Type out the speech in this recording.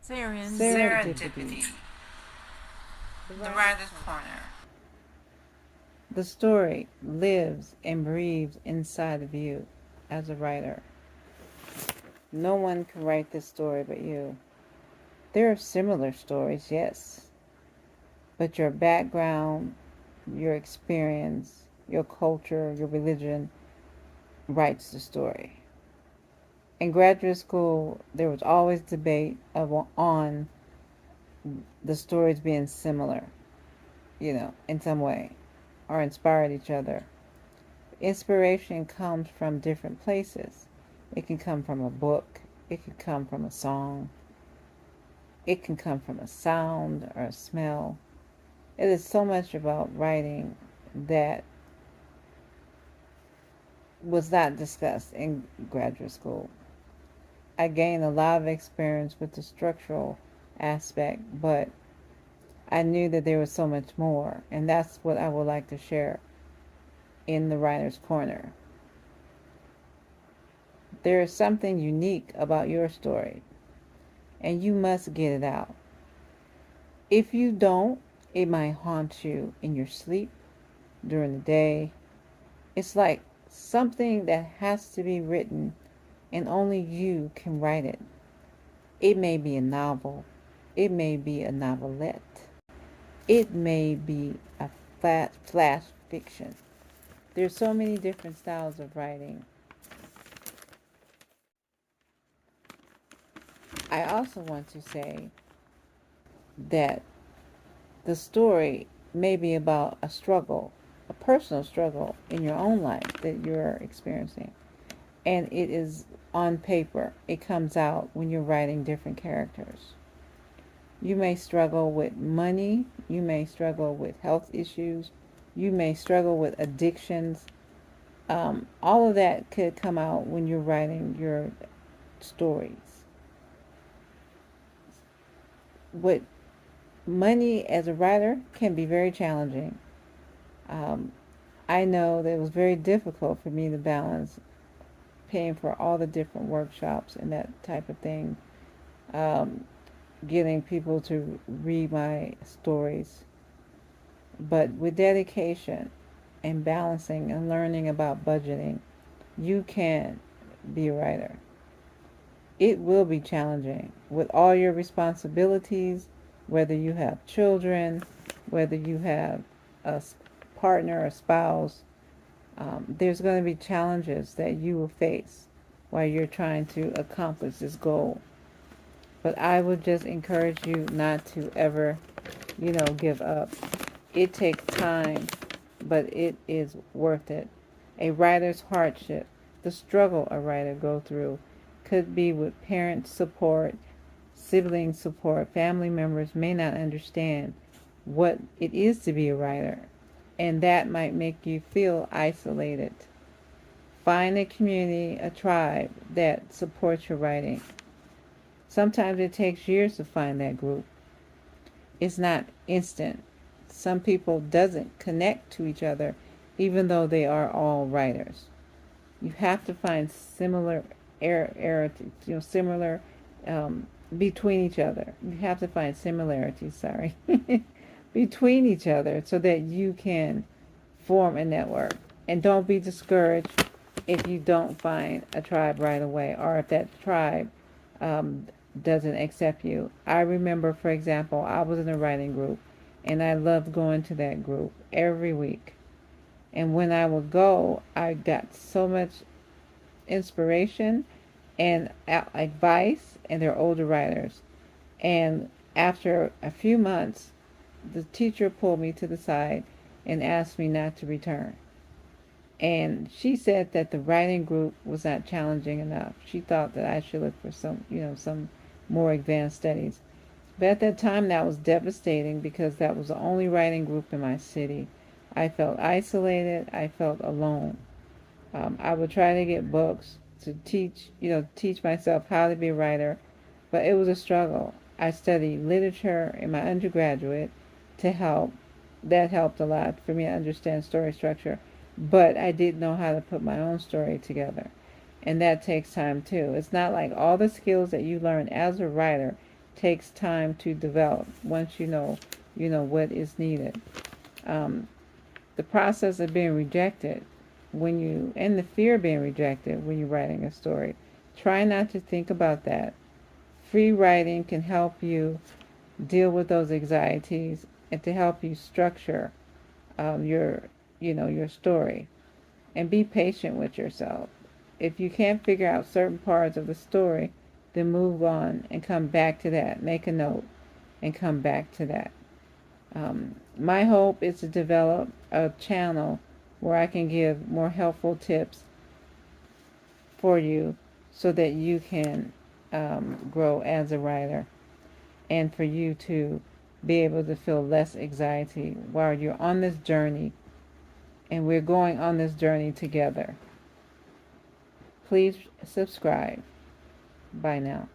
Serendipity. The Writer's Corner. The story lives and breathes inside of you as a writer. No one can write this story but you. There are similar stories, yes, but your background, your experience, your culture, your religion writes the story. In graduate school, there was always debate on the stories being similar, in some way, or inspired each other. Inspiration comes from different places. It can come from a book, it can come from a song, it can come from a sound or a smell. It is so much about writing that was not discussed in graduate school. I gained a lot of experience with the structural aspect, but I knew that there was so much more, and that's what I would like to share in the Writer's Corner. There is something unique about your story, and you must get it out. If you don't, it might haunt you in your sleep, during the day. It's like something that has to be written, and only you can write it. It may be a novel. It may be a novelette. It may be a flash fiction. There's so many different styles of writing. I also want to say that the story may be about a struggle, a personal struggle in your own life that you're experiencing. And it is on paper. It comes out when you're writing different characters. You may struggle with money. You may struggle with health issues. You may struggle with addictions. All of that could come out when you're writing your stories. With money as a writer can be very challenging. I know that it was very difficult for me to balance paying for all the different workshops and that type of thing, getting people to read my stories. But with dedication and balancing and learning about budgeting, you can be a writer. It will be challenging with all your responsibilities, whether you have children, whether you have a partner or spouse. There's going to be challenges that you will face while you're trying to accomplish this goal. But I would just encourage you not to ever, give up. It takes time, but it is worth it. A writer's hardship, the struggle a writer goes through, could be with parent support, sibling support. Family members may not understand what it is to be a writer, and that might make you feel isolated. Find a community, a tribe that supports your writing. Sometimes it takes years to find that group. It's not instant. Some people doesn't connect to each other even though they are all writers. You have to find similar similar between each other. You have to find similarities, between each other so that you can form a network. And don't be discouraged if you don't find a tribe right away, or if that tribe doesn't accept you. I remember, for example, I was in a writing group, and I loved going to that group every week. And when I would go, I got so much inspiration and advice, and they're older writers. And after a few months, the teacher pulled me to the side and asked me not to return. And she said that the writing group was not challenging enough. She thought that I should look for some more advanced studies. But at that time, that was devastating because that was the only writing group in my city. I felt isolated. I felt alone. I would try to get books to teach myself how to be a writer, but it was a struggle. I studied literature in my undergraduate to help. That helped a lot for me to understand story structure, but I didn't know how to put my own story together. And that takes time too. It's not like all the skills that you learn as a writer takes time to develop once you know what is needed. The process of being rejected and the fear of being rejected when you're writing a story, try not to think about that. Free writing can help you deal with those anxieties and to help you structure your story, and be patient with yourself. If you can't figure out certain parts of the story, then move on and come back to that. Make a note and come back to that. My hope is to develop a channel where I can give more helpful tips for you so that you can grow as a writer, and for you to be able to feel less anxiety while you're on this journey, and we're going on this journey together. Please subscribe. Bye now.